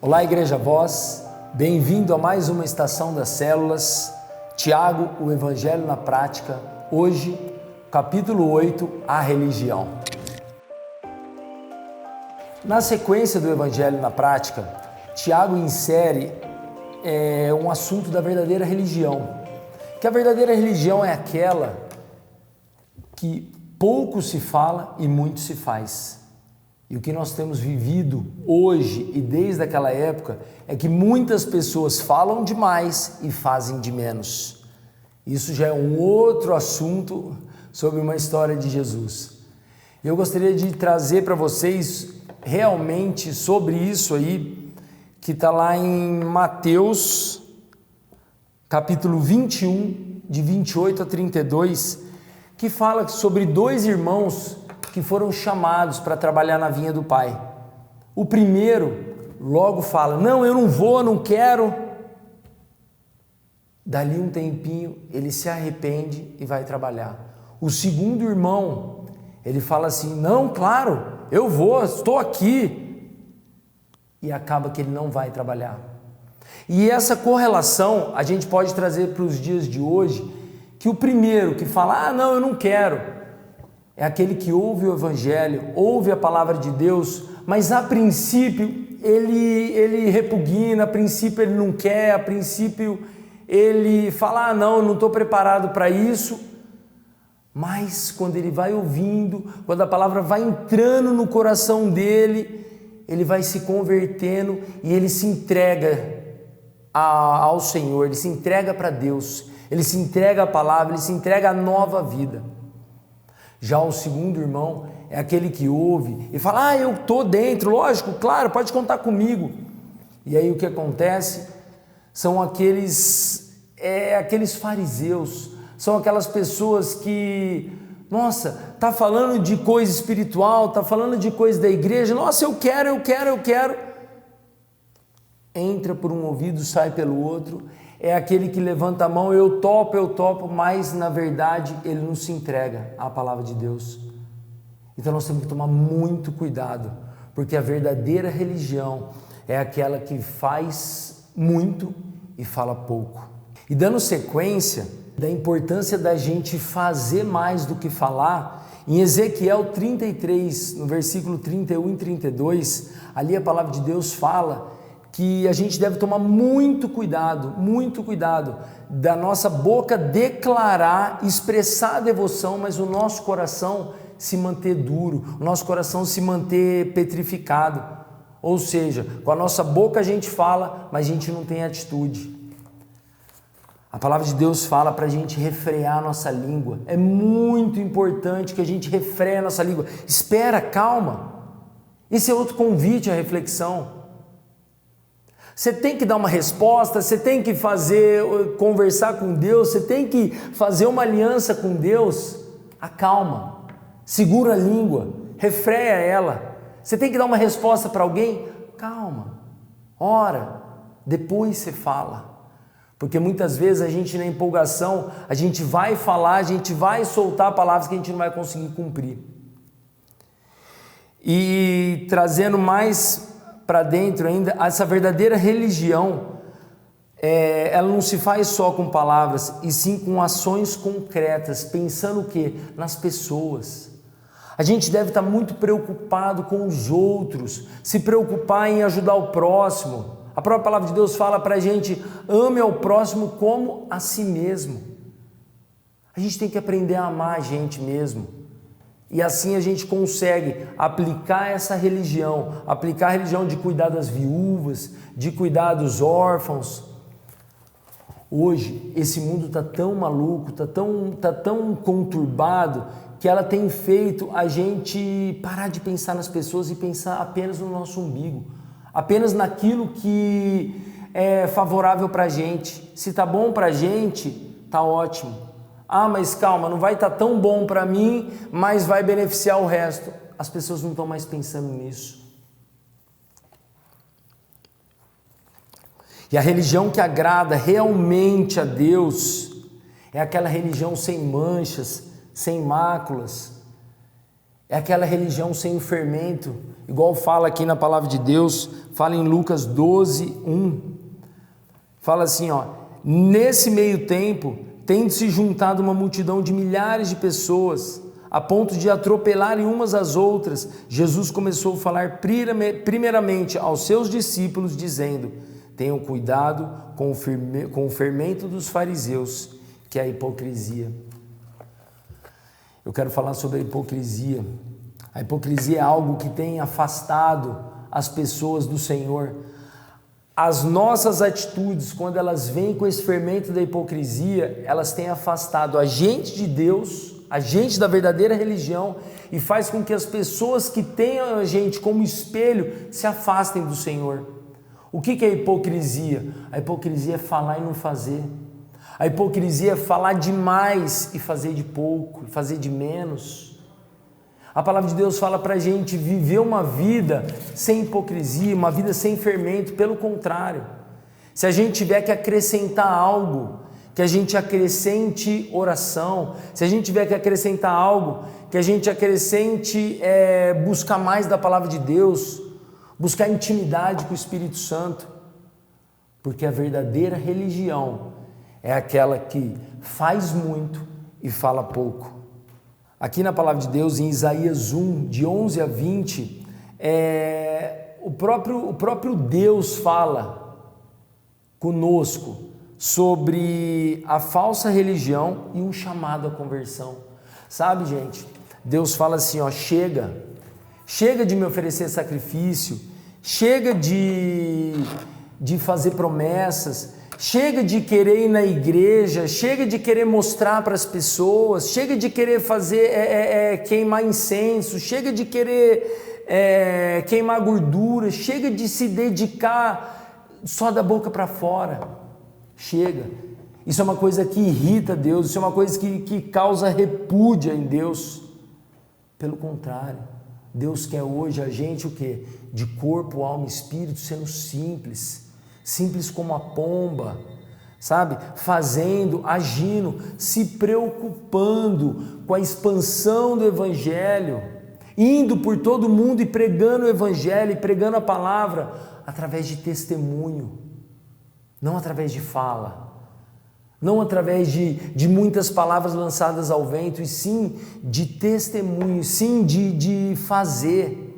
Olá, Igreja Voz, bem-vindo a mais uma Estação das Células. Tiago, o Evangelho na Prática, hoje, capítulo 8, a religião. Na sequência do Evangelho na Prática, Tiago insere um assunto da verdadeira religião, que a verdadeira religião é aquela que pouco se fala e muito se faz. E o que nós temos vivido hoje e desde aquela época é que muitas pessoas falam demais e fazem de menos. Isso já é um outro assunto sobre uma história de Jesus. Eu gostaria de trazer para vocês realmente sobre isso aí, que está lá em Mateus, capítulo 21, de 28 a 32, que fala sobre dois irmãos que foram chamados para trabalhar na vinha do pai. O primeiro logo fala: não, eu não vou, não quero. Dali um tempinho ele se arrepende e vai trabalhar. O segundo irmão, ele fala assim: não, claro, eu vou, estou aqui. E acaba que ele não vai trabalhar. E essa correlação a gente pode trazer para os dias de hoje, que o primeiro que fala: ah, não, eu não quero, é aquele que ouve o Evangelho, ouve a palavra de Deus, mas a princípio ele repugna, a princípio ele não quer, a princípio ele fala: ah, não, eu não estou preparado para isso. Mas quando ele vai ouvindo, quando a palavra vai entrando no coração dele, ele vai se convertendo e ele se entrega ao Senhor, ele se entrega para Deus, ele se entrega à palavra, ele se entrega à nova vida. Já o segundo irmão é aquele que ouve e fala: ah, eu estou dentro, lógico, claro, pode contar comigo. E aí o que acontece? São aqueles fariseus, são aquelas pessoas que, nossa, tá falando de coisa espiritual, tá falando de coisa da igreja, nossa, eu quero. Entra por um ouvido, sai pelo outro. É aquele que levanta a mão: eu topo, mas na verdade ele não se entrega à palavra de Deus. Então nós temos que tomar muito cuidado, porque a verdadeira religião é aquela que faz muito e fala pouco. E dando sequência da importância da gente fazer mais do que falar, em Ezequiel 33, no versículo 31 e 32, ali a palavra de Deus fala que a gente deve tomar muito cuidado da nossa boca declarar, expressar a devoção, mas o nosso coração se manter duro, o nosso coração se manter petrificado. Ou seja, com a nossa boca a gente fala, mas a gente não tem atitude. A palavra de Deus fala para a gente refrear a nossa língua. É muito importante que a gente refreie a nossa língua. Espera, calma. Esse é outro convite à reflexão. Você tem que dar uma resposta, você tem que conversar com Deus, você tem que fazer uma aliança com Deus. Acalma, segura a língua, refreia ela. Você tem que dar uma resposta para alguém? Calma, ora, depois você fala. Porque muitas vezes a gente, na empolgação, a gente vai falar, a gente vai soltar palavras que a gente não vai conseguir cumprir. E trazendo mais para dentro ainda, essa verdadeira religião, ela não se faz só com palavras, e sim com ações concretas, pensando o quê? Nas pessoas. A gente deve estar muito preocupado com os outros, se preocupar em ajudar o próximo. A própria palavra de Deus fala para a gente: ame ao próximo como a si mesmo. A gente tem que aprender a amar a gente mesmo. E assim a gente consegue aplicar essa religião, aplicar a religião de cuidar das viúvas, de cuidar dos órfãos. Hoje, esse mundo está tão maluco, está tão conturbado, que ela tem feito a gente parar de pensar nas pessoas e pensar apenas no nosso umbigo, apenas naquilo que é favorável para a gente. Se está bom para a gente, está ótimo. Ah, mas calma, não vai estar tão bom para mim, mas vai beneficiar o resto. As pessoas não estão mais pensando nisso. E a religião que agrada realmente a Deus é aquela religião sem manchas, sem máculas. É aquela religião sem o fermento, igual fala aqui na palavra de Deus, fala em Lucas 12:1. Fala assim, ó: nesse meio tempo, tem se juntado uma multidão de milhares de pessoas, a ponto de atropelarem umas às outras. Jesus começou a falar primeiramente aos seus discípulos, dizendo: tenham cuidado com o fermento dos fariseus, que é a hipocrisia. Eu quero falar sobre a hipocrisia. A hipocrisia é algo que tem afastado as pessoas do Senhor. As nossas atitudes, quando elas vêm com esse fermento da hipocrisia, elas têm afastado a gente de Deus, a gente da verdadeira religião, e faz com que as pessoas que têm a gente como espelho se afastem do Senhor. O que é hipocrisia? A hipocrisia é falar e não fazer. A hipocrisia é falar demais e fazer de pouco, fazer de menos. A palavra de Deus fala para a gente viver uma vida sem hipocrisia, uma vida sem fermento. Pelo contrário, se a gente tiver que acrescentar algo, que a gente acrescente oração. Se a gente tiver que acrescentar algo, que a gente acrescente buscar mais da palavra de Deus, buscar intimidade com o Espírito Santo, porque a verdadeira religião é aquela que faz muito e fala pouco. Aqui na palavra de Deus, em Isaías 1, de 11 a 20, o próprio Deus fala conosco sobre a falsa religião e um chamado à conversão. Sabe, gente, Deus fala assim, ó: chega de me oferecer sacrifício, chega de fazer promessas, chega de querer ir na igreja, chega de querer mostrar para as pessoas, chega de querer fazer queimar incenso, chega de querer queimar gordura, chega de se dedicar só da boca para fora. Chega. Isso é uma coisa que irrita Deus, isso é uma coisa que causa repúdia em Deus. Pelo contrário, Deus quer hoje a gente o quê? De corpo, alma e espírito, sendo simples como a pomba, sabe? Fazendo, agindo, se preocupando com a expansão do Evangelho, indo por todo mundo e pregando o Evangelho, e pregando a palavra através de testemunho, não através de fala, não através de muitas palavras lançadas ao vento, e sim de testemunho, sim de fazer.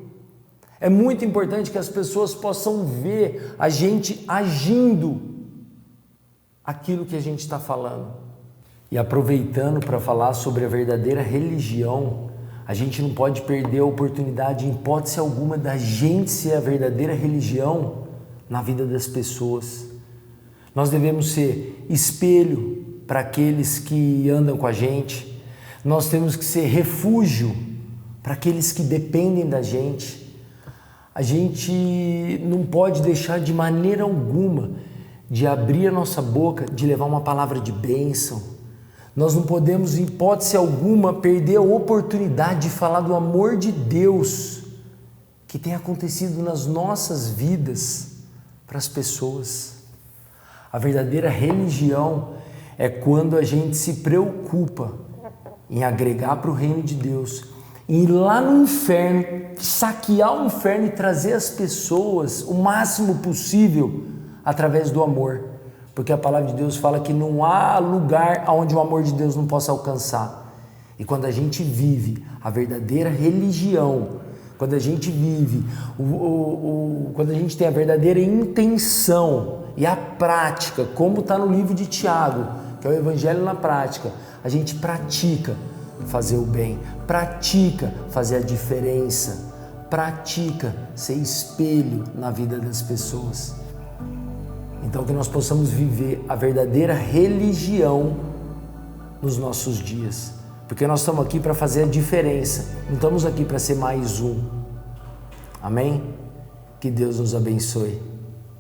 É muito importante que as pessoas possam ver a gente agindo aquilo que a gente está falando. E aproveitando para falar sobre a verdadeira religião, a gente não pode perder a oportunidade, em hipótese alguma, da gente ser a verdadeira religião na vida das pessoas. Nós devemos ser espelho para aqueles que andam com a gente. Nós temos que ser refúgio para aqueles que dependem da gente. A gente não pode deixar de maneira alguma de abrir a nossa boca, de levar uma palavra de bênção. Nós não podemos, em hipótese alguma, perder a oportunidade de falar do amor de Deus que tem acontecido nas nossas vidas para as pessoas. A verdadeira religião é quando a gente se preocupa em agregar para o reino de Deus, ir lá no inferno, saquear o inferno e trazer as pessoas o máximo possível através do amor, porque a palavra de Deus fala que não há lugar onde o amor de Deus não possa alcançar. E quando a gente vive a verdadeira religião, quando a gente vive, quando a gente tem a verdadeira intenção e a prática, como está no livro de Tiago, que é o Evangelho na prática, a gente pratica fazer o bem, pratica fazer a diferença, pratica ser espelho na vida das pessoas. Então que nós possamos viver a verdadeira religião nos nossos dias, porque nós estamos aqui para fazer a diferença, não estamos aqui para ser mais um. Amém? Que Deus nos abençoe.